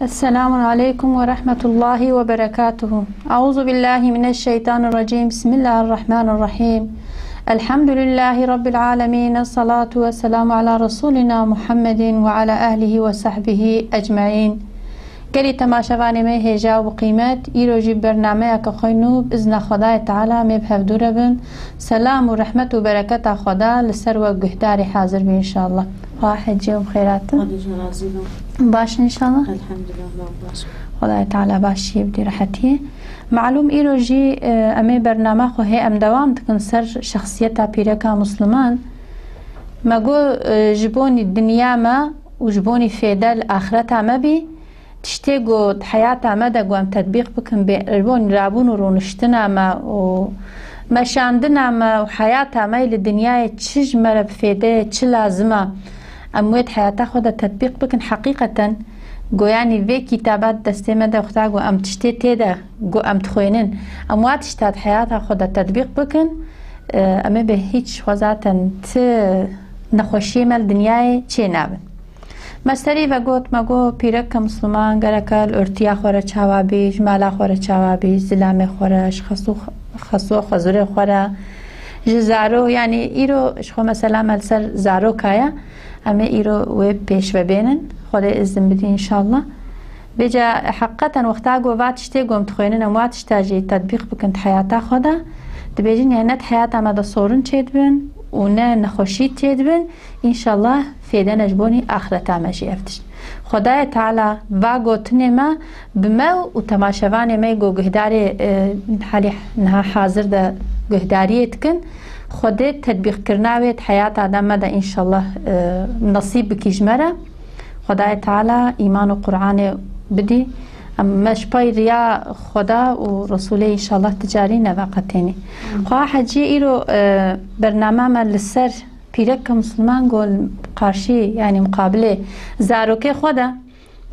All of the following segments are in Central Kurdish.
السلام عليكم ورحمة الله وبركاته. أعوذ بالله من الشيطان الرجيم. بسم الله الرحمن الرحيم. الحمد لله رب العالمين. الصلاة والسلام على رسولنا محمد وعلى أهله وصحبه أجمعين. گلی تماشاوانی می هجا و قیمت ایروجی برنامه که خوینو بإذن خدای تعالی می بهفدوره بن. سلام و رحمت و برکت خدا لسر و گهداری حاضر بی انشاءالله. حجی و خیرات باش انشاءالله. الحمدلله باش. خدای تعالی باشی بدی راحتیه. معلوم ایروجی امی برنامه خو هی ام دوام تکن سر شخصیت پیرکا مسلمان. مگو جبونی دنیا ما و جبونی فیدل آخرت ما بی تشتي قد حياتها مدى قوام تطبيق بكم بيربون رابون ورونشتنا ما ومشاندنا ما وحياتها ما للدنيا تشج مرة بفيدة تش لازمة أمويت حياتها خدا تطبيق بكن حقيقة قو يعني في كتابات دستي مدى وقتا قو أم تشتي تيدا قو أم تخوينن أموات تشتاد حياتها خدا تطبيق بكن أمي به هيتش خوزاتا نخوشي مال دنيا تشي نابن مستری و گوت مگو پیرک مسلمان گرکل ارتیا خوره چوابیج مالا خوره چوابیج زلام خورش خسو خزور خوره جزارو یعنی ایرو شخو مثلا ملسر زارو کایا اما ایرو و پیش و بینن خدا ازن بدی انشالله بجا حقیقتا وقتا گو واتش تی گوم تخوینن و واتش تاجی تطبیق بکن حیاتا خدا دبیجین یعنی حیاتا مدا صورن چید بین و نه نخوشید چید بین انشالله فیده نجبونی آخرتا ماشی افتش خدای تعالی و گوتنی ما بما و تماشاوانی ما گو گهداری حالی نه حاضر ده گهداریت کن خدا تطبیق کرناویت حیات آدم مده انشالله نصیب بکیج مره خدای تعالی ایمان و قرآن بدی مش پای ریا خدا و رسوله انشالله تجاری نواقتینی خواه حجی ایرو برنامه ما لسر پیرک مسلمان گل قارشی یعنی مقابله زاروک خدا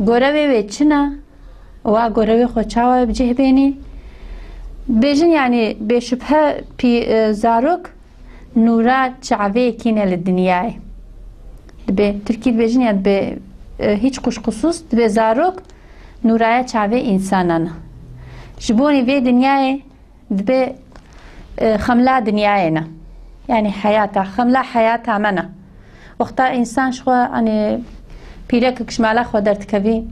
گروی و چنا و گروی خود چاوی بجه بینی بیشن یعنی بشبه پی زاروک نورا چاوی کینه للدنیای به ترکیب بیشن یاد به هیچ خوش خصوص به زاروک نورای چاوی انسانان جبونی به دنیای به خملا دنیای نه يعني حياتها خملا حياتها منا وقتا إنسان شخوا يعني بيرك كشمالا خودرت كبي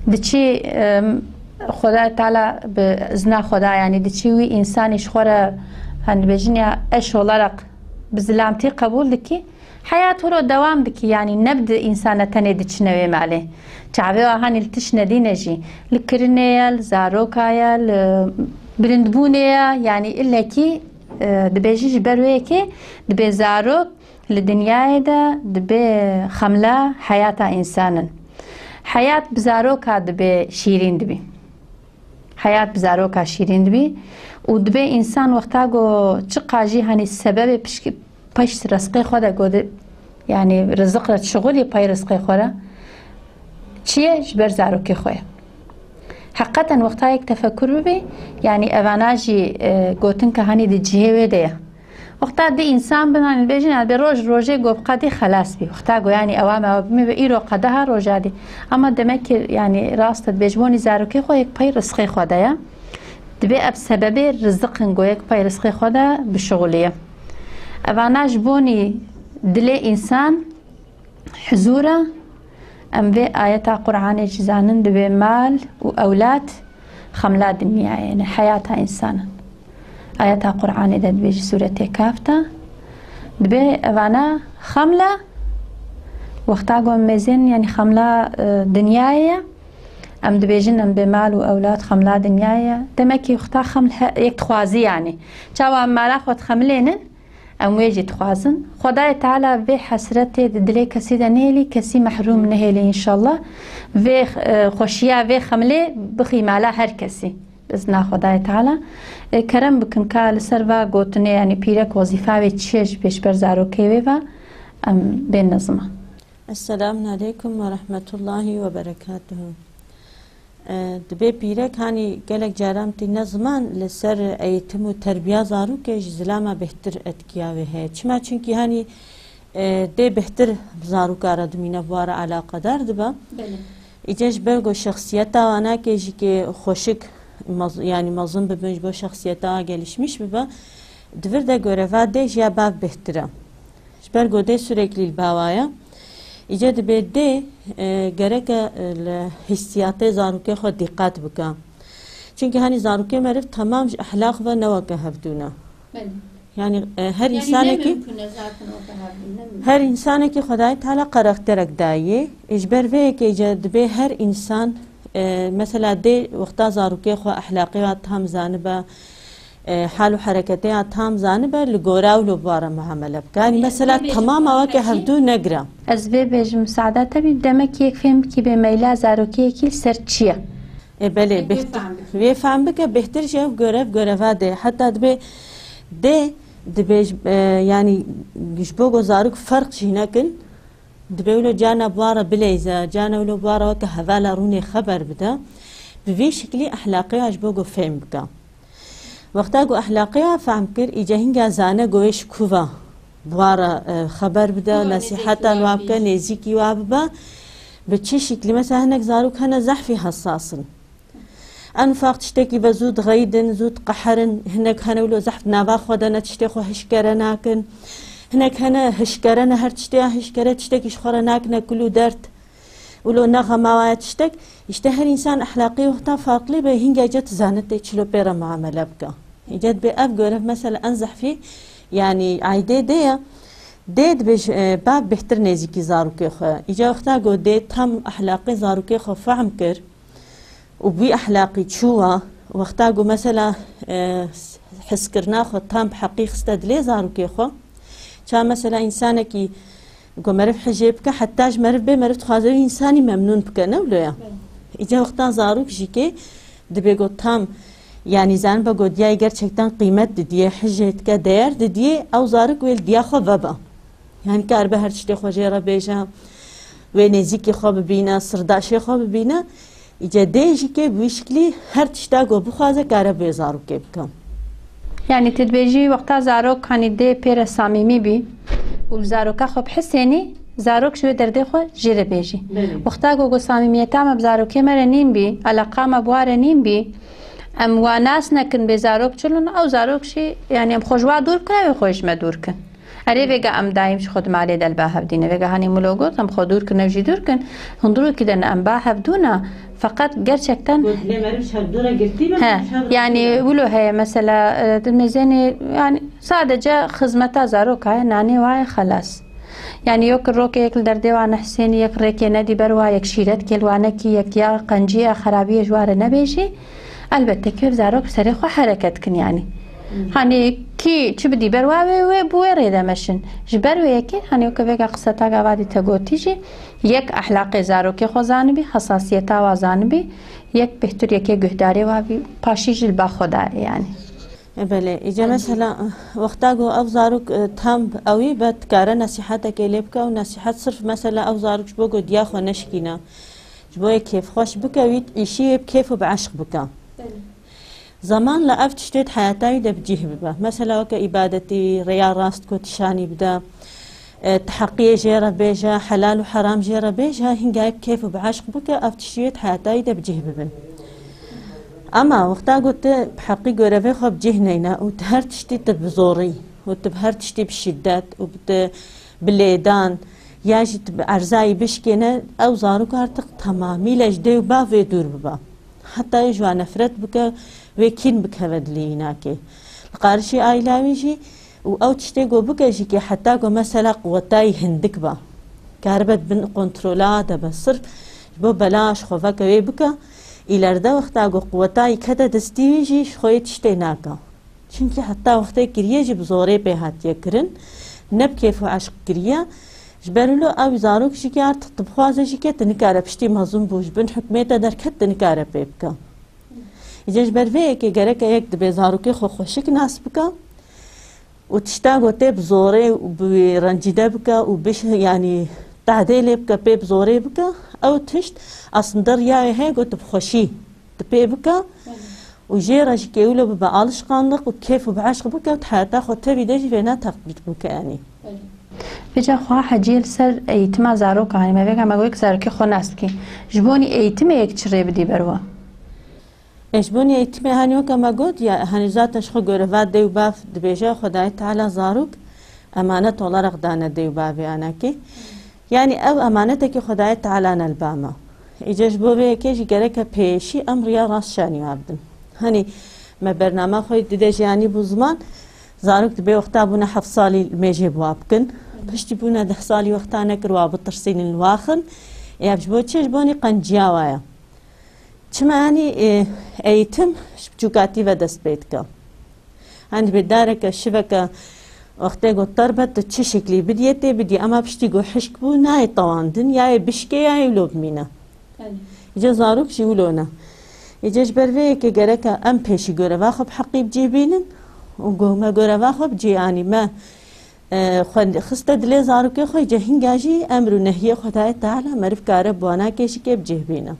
دشي خدا تعالى بزنا خدا يعني دشي وي إنسان شخورة هن بجنيا إيش ولرق بزلامتي قبول لكي حياته رو دوام بكي يعني نبدأ إنسانة تانية دشنوي معله تعبوا هني التشنا دي نجي الكرنيال زاروكايال برندبونيا يعني إلا كي دبیجی بروی که دبی زاروک لدنیای ده دبی خمله حیات انسانن حیات بزاروک دبی شیرین دبی حیات بزاروک شیرین دبی و دبی انسان وقتا گو چه قاجی هنی سبب پشت رزق خدا گود یعنی رزق را شغلی پای رزق خورا چیه جبر زاروک خواه حقیقتا وقتا یک تفکر ببی یعنی اواناجی گوتن که هنی دی جهوه ده وقتا دی انسان بنان بیجن به روزه گفت قدی خلاص بی وقتا گو یعنی اوام می به ایرو قده ها روزه دی اما دمک یعنی راست بیجبونی زاروکی خو یک پای رزق خدا یا دبی اب سبب رزق گو یک پای رزق خدا بشغلیه اواناج بونی دل انسان حضوره ام في آيات قرآن جزانن دبي مال وأولاد خملا دنيا يعني حياتها إنسانا آيات قرآن ده دبي سورة كافتا دبي أنا خملا وقتا قوم مزين يعني خملا دنيايا ام دبي جن ام بمال وأولاد خملا دنيايا دمكي وقتا خملا يك تخوازي يعني شاوا مالا خود خملينن ام ويجي تخوازن خدای تعالی به حسرت دل کسی دنیلی کسی محروم نهیلی انشالله و خوشیا و خمله بخی مالا هر کسی بزنا خدای تعالی کرم بکن که لسر و گوتنه یعنی پیرک وظیفه و چیش بیش بر زاروکی و به نظمه. السلام علیکم و رحمت الله و برکاته. دبی پیرک هانی گلک جارم تی نظمان لسر ایتم و تربیه زارو که جزلامه بهتر اتکیاوه هست چما چونکی هانی ده بهتر زارو کارد مینه واره علاقه دار دبا ایجاش برگو شخصیت آنها که جی که خوشک یعنی مظلوم ببینج با شخصیت آنها gelişmiş ببا دور ده گروه ده جیا باو بهتره برگو ده sürekli باوایا ایجا دبی ده گرک حسیات زاروکی خود دقت بکن چونکه هنی زاروکی مرف تمام اخلاق و نواکه هفدونه yani her insana ki Xuday Teala karakterek dayi ijber ve ki dibê her insan mesela de wexta zarokê xwe ahlaqî ya tam zanibe hal û hereketê ya tam zanibe li gora û li bara muamele bike yani mesela tamam awake hevdû negire ez vê bêjim Saada tevî demek yek fêm ki bê meyla zarokiyekî ser çi ye belê vê fehm bike bêhtir ji ev göreva de heta dibê de دبیج یعنی گشبو گزارک فرق شینکن دبیولو جانا بواره بلیزه جانا ولو بواره وکه هوالا رونی خبر بده بوی شکلی اخلاقی اجبو گو فهم بکه وقتا گو اخلاقی فهم کر ایجا هنگا زانه گوش کووا بواره خبر بده نصیحتا وابکه نزیکی واببه به چه شکلی مثلا هنک زاروک هنه زحفی حساسن انفاق تشتكي بزود غيدن زود قحرن هناك هنا ولو زحف نافا خدنا تشتكي هشكره ناكن هناك هنا هشكره هر تشتكي هشكره تشتكي شخره ناكن كله درت ولو نغمه تشتك يشتهر انسان اخلاقي وقتها فاقلي به هنجا جت زانت تشلو بيرا معامله بك يجد باب غرف مثلا انزح فيه يعني عيدي ديد بش باب بهتر نزيكي زاروكي خو اجا وقتها جو ديد تم اخلاقي زاروكي خو فهم كر وبي أخلاقي تشوها واختاقو مثلا حس كرنا خو تام بحقيق استدلي زاروكي خو كان مثلا إنسانة كي قو مرف حجيبك حتاج مرف بي مرف تخوازوي إنساني ممنون بك نولويا إجا وقتا زاروك جيكي دبي قو تام يعني زان بقو ديا gerçekten قيمت دديه حجيتك دير دديه أو زاروك ويل ديا خو بابا يعني كاربه هر تشتي خو جيرا بيجا وينزيكي خو ببينا سرداشي خو ببينا ایجا دیجی که بوشکلی هر تشتا گو بخوازه کاره به زاروک بکم یعنی تدبیجی وقتا زاروک هنی ده پیر صمیمی بی و زاروکا خو بحسینی زاروک شوی درده خو جیره بیجی وقتا گو صمیمیتا ما بزاروکی مره نیم بی علاقه ما بواره نیم بی ام واناس نکن به زاروک چلون او زاروک شی یعنی ام خوشوا دور کنه و خوش ما دور کن اره ویگا ام دایم خود مالی دل با هفدینه ویگا هنی ملوگوت ام خود دور کنه و جی دور کن هندرو کدن ام با هفدونه فقط gerçekten yani ولو هي مثلا الميزاني يعني sadece hizmete zarokaya nane vay خلاص yani yok roke ek derde wana Hüseyin ek reke nedi berwa ek şiret kelwana ki ek ya qanciye kharabiye jware nebeji elbette ki zarok seri xo hareket kin yani hani ki çi bidi berwa ve bu rede meşin jber ve ki hani yok vega qsata gavadi tagotiji یک اخلاق زاروکی خوزانی بی حساسیت آوازانی بی یک بهتر یکی گهداری و بی پاشیج با خدا یعنی بله ایجا مثلا وقتا گو او زاروک تام اوی بد کاره نصیحت کلی بکه و نصیحت صرف مثلا او زاروک جبو گو دیا خو نشکینه جبو کیف خوش بکوید ایشی بکیف و بعشق بکه زمان لأف تشتید حیاتایی ده بجیه ببه مثلا وکا عبادتی ریا راست کو تشانی بده تحقية جيرة بيجا حلال وحرام جيرة بيجا هنجايب كيف بعشق بك أفتشيت حياتي ده بجيه ببن أما وقتا قلت بحقي قرابي خو بجيه نينا وتهر تشتي تبزوري وتبهر تشتي بالشدات بالليدان ياجي أرزاي بشكينا أو زاروك هرتق تمامي لجدي وبا في دور ببا حتى يجوا نفرت بك ويكين بك هفدليناكي القارشي آيلاويجي او تشتي جو بكاجي كي حتى جو مثلا قوتاي هندك با كاربت بن كنترولات بس صرف بو بلاش خوفك وي بكا ileride وقتا جو قوتاي كدا دستيجي خوي تشتي ناكا çünkü hatta وقتا كريجي بزوري به هات يكرن نب كيف عشق كريا جبرلو او زاروك شكار تطبخوازه شكي تنكاره بشتي مهزوم بوش بن حكميته دركت تنكاره بيبكا يجي جبر كي جرك يك دبي زاروكي خو خوشك ناس بكا وتشتاقو تيب زوري وبرنجيده بكا وبش يعني تعديلي بكا بيب زوري بكا او تشت اصندر ياي هيك وتبخشي تبي بكا وجيرا شكيولو ببعالش قانق وكيف وبعشق بكا وتحاتا خو تبي دجي فينا تقبت بكا يعني بجا خواه حجیل سر ایتما زارو که هنی ما بگم اگه یک زارو که خو نست کی جبونی ایتم یک چره بدی بروا جبونی ایتم هنی وکم اگود یا هنی ذاتش خو گروات دیو باف دبیجا خدای تعالی زاروک امانت ولرق دانه دیو بافی آنها کی یعنی او امانته که خدای تعالی نلبامه ایجاش بوده کیش گره که پیشی امر یا راست شانی عبدن هنی ما برنامه خوی دیدش یعنی بزمان زاروک دبی وقتا بونه 7 سالی میجی بوابکن پشتی بونه 10 سالی وقتا نکروا بترسین الواخن یابش بود چش بونی قنجیاوایا چما هنی ایتم شبچوکاتی و دست بید که هنی بداره که شبکه وقتی گو تربت چه شکلی بدیته بدی اما پشتی گو حشک بو نای طواندن یا بشکه یا لوب مینه ایجا زاروک شیولونه ایجاش بروی که گره که ام پیشی گره واخب حقیب جیبینن و گو ما گره واخب جیانی ما خسته دلی زاروکی خوی جهنگاجی امر و نهی خدای تعالی مرف کاره بوانا کشی که بجهبینه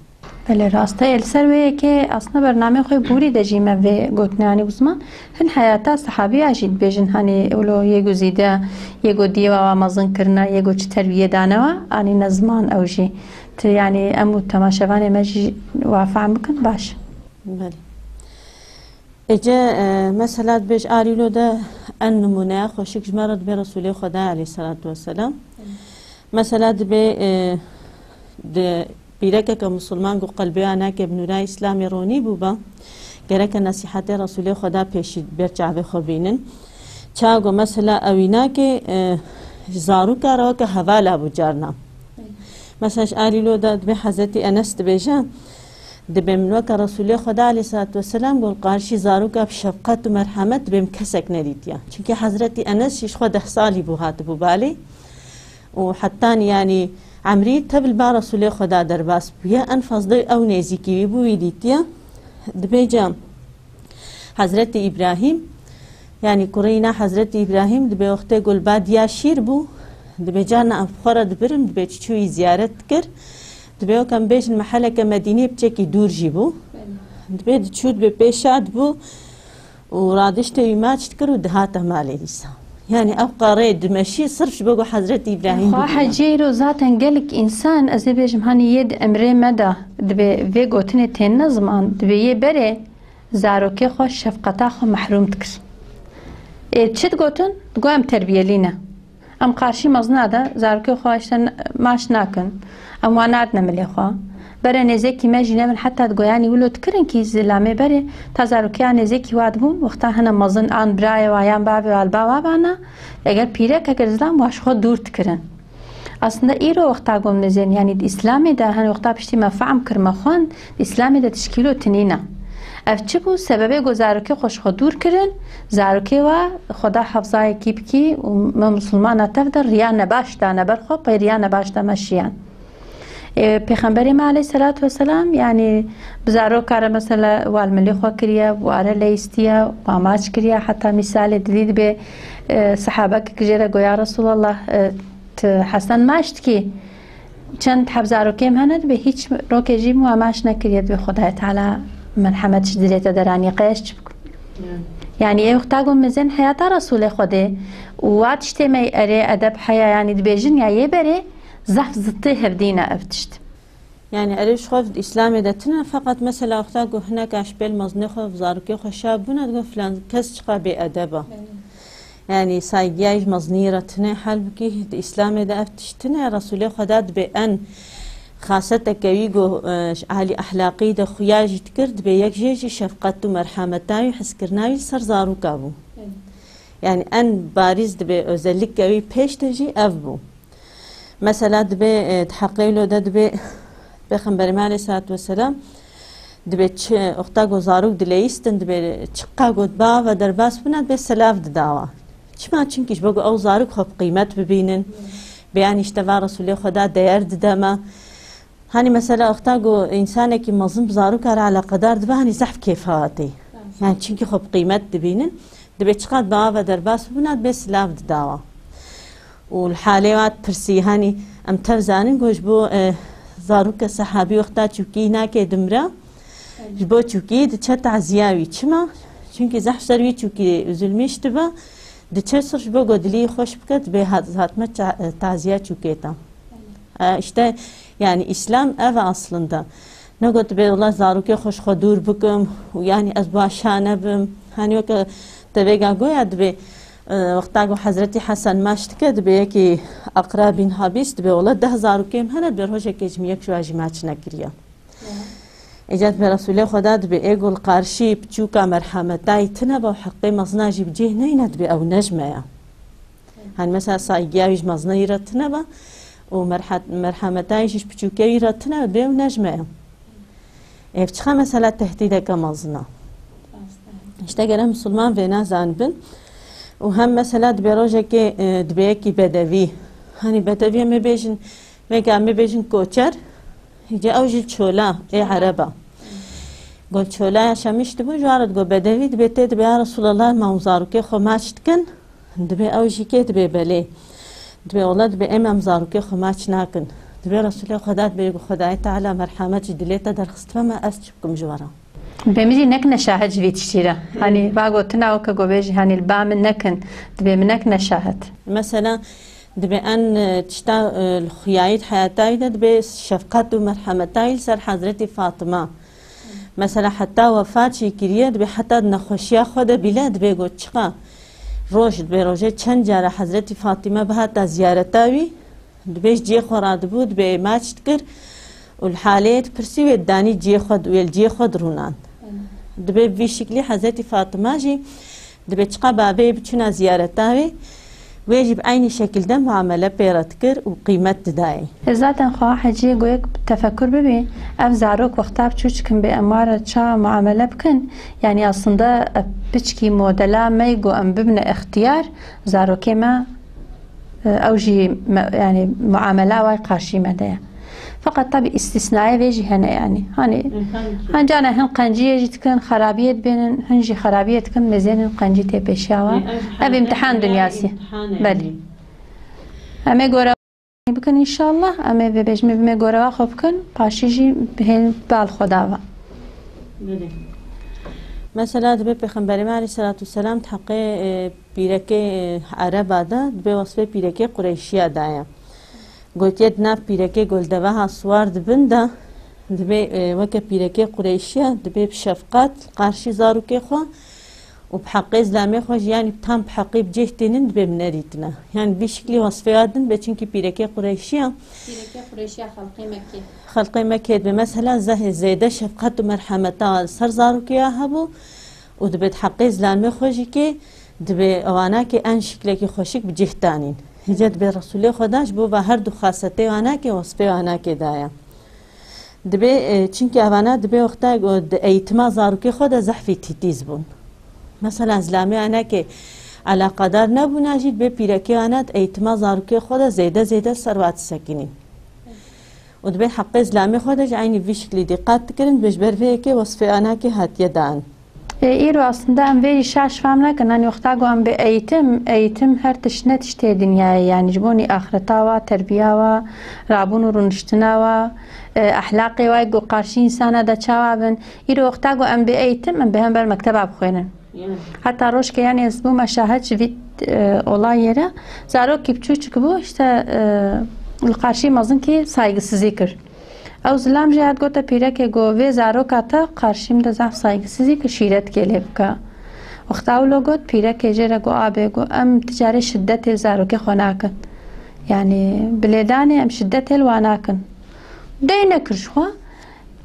بله راسته السر وی که اصلا برنامه خوی بوری دجیمه و گوتنانی بزمان هن حیاتا صحابی عجید بیجن هنی اولو یگو زیده یگو دیوا و مزن کرنا یگو چه تربیه دانوا آنی نزمان اوجی یعنی امو تماشوان مجی وافع بکن باش بله اجا مثلا بیش آریلو ده ان نمونه خوشک جمرد به رسول خدا علیه الصلاة والسلام مثلا ده بیرکه که مسلمان گو قلبی آنها که بنورای اسلامی رونی بوبا گره که نصیحت رسول خدا پیشید بر چعبه خوبینن چاگو مثلا اوینا که زارو کارو که حوالا بجارنا مثلا آریلو ده به حضرت انس بیجان دبی منو که رسول خدا علیه الصلاة والسلام گل قارشی زارو که بشفقت و مرحمت بهم کسک ندیدیا چونکه حضرت انس شیش خود 10 سالی بو هات بو بالی و حتی یعنی عمری تبل با رسول خدا در باس بیا انفضل او نزیکی بو ویدیتیا دبی جام حضرت ابراهیم یعنی کورینا حضرت ابراهیم دبی وقتی گل بعد یا شیر بو دبی جان افخار دبرم دبی چوی زیارت کر دبی کم بیش المحله که مدینه بچکی دور جیبو دبی چود به پیشاد بو و رادشت ایماچت کرد دهات مالی دیسا يعني أبقى ريد ماشي صرفش بقول حضرت إبراهيم خا حجيرو ذاتن قالك إنسان أزي بيجم هاني يد أمري مدى دبي في قوتني تين زمان دبي يبري زاروكي خو شفقتا خو محروم تكر تشد قوتن تقول أم تربية لينا أم قارشي مزنا دا زاروكي خو عشان ماش ناكن أم وانعدنا ملي خو برا نزيكي ما جينا من حتى تقول يعني ولو تكرن كي زلامي بري تزاروكي عن نزيكي وادبون وقتا هنا مزن عن براي وعيان بابي والبا وابانا اگر پیرک اگر زلام واش خود دور تکرن اصلا ایرو وقتا قوم نزين يعني الإسلامي ده هن وقتا بشتي ما فهم كرما خون الإسلامي ده تشكيلو تنينا افتشبو سببه گو زاروكي خوش خود دور کرن زاروكي و خدا حفظای کیب کی و مسلمان تفدر ریا نباش دا نبر خو پی ریا نباش دا مشیان پیغمبر ما علیه الصلاة والسلام يعني بزارو کار مثلا والملی خو کریا واره لیستیا و اماچ کریا حتی مثال دید به صحابه که جرا گویا رسول الله حسن ماشتکی چند حبزارو کم هند به هیچ روکه جیم و اماش نکرید به خدای تعالی مرحمت شدیده درانی قیش بکن يعني ايه وقتاقوم مزين حياة رسول خده واتشتي ما يقري أدب حياة يعني دبيجن يا يبري زحف زطي هفدينا افتشت يعني أريش خوف الإسلام دتنا فقط مثلا وقتاقو هناك أشبال مزنخو فزاركي خو شابونا تقول فلان كسشقا بأدبه يعني سايجاج مزنيرتنا حلبكي الإسلام دا افتشتنا رسول خدا بأن خاصة كويجو عالي أخلاقي ده خياج تكرد بيك جيجي شفقت ومرحمتاوي حس كرناوي سر زارو كابو يعني أن باريز دبي أزلك كوي بيش تجي أفبو مثلا دبي تحقيلو ده دبي بخنبري عليه الصلاة والسلام دبي أختاقو زاروك دليستن دبي تشقا قد با و درباس بنا دبي سلاف دداوا چما چنكيش بقو أو زاروك خب قيمت ببينن بيان اشتفى رسول خدا ديار دداما هاني مثلا اختاقو انسانه كي مظلوم بزارو كار على قدر دبا هاني زحف كيفاتي يعني چنكي خب قيمت دبينن دبي تشقاد بابا درباس بنات بس لاف دداوا والحاليات برسي هاني ام تفزانن گوش بو زاروك صحابي وقتا چوكي ناكي دمرا جبو چوكي دچت عزياوي چما چونكي زحف سروي چوكي ظلميش دبا دچه سرش با گدلی خوش بکد به حتما تعزیه چوکیتا işte yani İslam ev aslında ne kadar be Allah zaruki hoş xadur bıkım yani az başane bim hani yok tevega goyad be وقتا گو حضرت حسن ماشت کد به کی اقربین حبیست به اولاد 10,000 کم هند به روش کیچ میک شو اجی ماچ نکریا اجازت به رسول خدا به ایگل قارشی بچوکا مرحمتای تنه با حقی مزناجی بجه نیند به او نجمه هن مثلا سایگیاویش مزنه ایرتنه با و مرحمتایش بچوکا ایرتنه به او نجمه افچخه مثلا تهدیده که مزنه işte gene Müslüman ve nazanbın و هم مثلا دبیروجه که دبیکی بدوی هنی بدوی میبیشن میگم میبیشن کوچر هیچ اوجی چولا ای عربا گل چولا شمیشت بو جارد گو بدوی دبیته دبی رسول الله مامزارو که خماشت کن دبی اوجی که دبی بله دبی اولاد دبی امام زارو که خماش نکن دبی رسول خدا دبی خدای تعالی مرحمت دلیت درخست فما استشبكم جوارا بمجي نك نشاهد جويت شتيرة يعني باقوتنا وكا قوبيج يعني البام نكن دبي منك نشاهد مثلا دبي أن تشتا الخيايد حياتي دبي شفقات ومرحمتي سر حضرتي فاطمة مثلا حتى وفاة شكرية دبي حتى نخوشيا خود بلا دبي قوتشقا روش دبي روجي چند جارة حضرتي فاطمة بها زيارتاوي دبيش جي خوراد بود دبي ماچ تكر والحالات برسي وداني جي خود والجي خود رونان دبي بشكل حضرتي فاطمة جي دبي تشقى بابي بتشنا زيارتاوي ويجب أي شكل ده معاملة بيرتكر وقيمة داي ذاتاً خواه حجي قويك تفكر ببي اف زاروك وقتا بچوچكن بأمارة چا معاملة بكن يعني أصلا بچكي مودلا ميقو أم ببن اختيار زاروكي ما أوجي يعني معاملة واي قارشي مدايا فقط طبعا استثنائي بيجي هنا يعني هنجانا هن قنجية جتكن خرابية بين هنجي خرابية تكن مزين قنجي تبشاوا أبي امتحان دنياسي بلي أما جورا بكن إن شاء الله أما بيجي بما جورا خوب كن باشيجي بهن بالخداوا مثلا دبي پیغمبر عليه الصلاة والسلام تحقق بيركي عرب هذا دبي وصفه بيركي قريشية دايا قلت ناف بيركي قول دواها صوار دبندا دبي وكا بيركي قريشية دبي بشفقات قارشي زاروكي خوا وبحقي زلامي خوا يعني بتام بحقي بجهتين دبي منريتنا يعني بشكل وصفه هذا بچنكي بيركي قريشية خلقي مكي دبي مثلا زيادة شفقات ومرحمة سر زاروكي هبو ودبي تحقي زلامي خواجي كي دبي اوانا كي ان شكلكي خوشك بجهتانين هجت به رسول خداش بو و هر دو خاصته وانا که وصفه وانا که دایا دبی چونکه اوانا دبی وقتا ایتما زاروکی خود زحفی تیتیز بون مثلا زلامی وانا که علا قدر نبون اجید به پیرکی وانا ایتما زاروکی خود زیده سروات سکنین و دبی حق زلامی خودش عینی وی شکلی دقت کرن بش بروه که وصفه وانا که هاتیه دان ایرو aslında em veri şaş famlakan hani وقتا am be eğitim her tişne tişte dünyaya yani jiboni ahireta ve terbiye ve rabun runiştina ve ahlakı ve go karşı insana da çavabın ایرو وقتا am be eğitim em behem bel mekteba bxoynin hatta roş ki yani bu meşahit vit olay yere zarok ki küçük bu işte karşı mazın ki saygısızlıktır او زلام جهاد گوته پیره که گوه زارو کاتا قارشیم ده زعف سایگسیزی که شیرت گله بکا وقت اولو گوت پیره که جره گو آبه گو ام تجاره شدت زارو که خوناکن يعني بلداني ام شدت الواناكن دينا كرشوا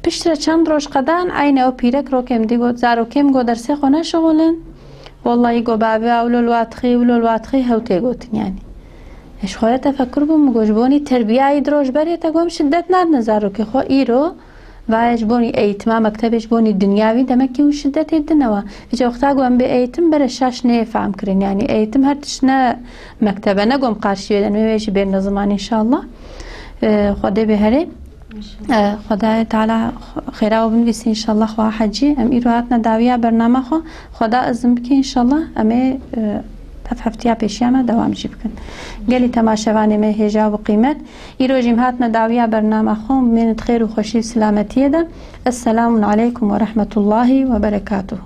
بشترى چند روش قدان عين او پیرك رو كم دي گوت زارو كم گو درسي خونه شغلن والله يگو بابي اولو الواتخي هاو تيگوتن يعني اش خواه تفکر بوم گوشبونی تربیه ای دروش بری تا گوم شدت نر نزارو که خو ایرو و اجبونی ایتما مکتب اجبونی دنیاوی دمکی اون شدت ایدنوا ویچه وقتا گوم به ایتم بره شاش نفهم کرن يعني ایتم هر تشنا مکتبه نگوم قارشی بدن میویشی بیر نظمان انشاءالله خدا بهره خدا تعالی خیره و بنویسی انشاءالله خواه حجی ام ایرو هاتنا داویه برنامه خو خدا ازم بکی انشاءالله امه هفتیا پیشیامه دوام جی بکن گلی تماشاوانی می هجا و قیمت ایروجیم هاتنا داویا برنامه خوم منت خیر و خوشی سلامتیه ده السلام علیکم و رحمت الله و برکاته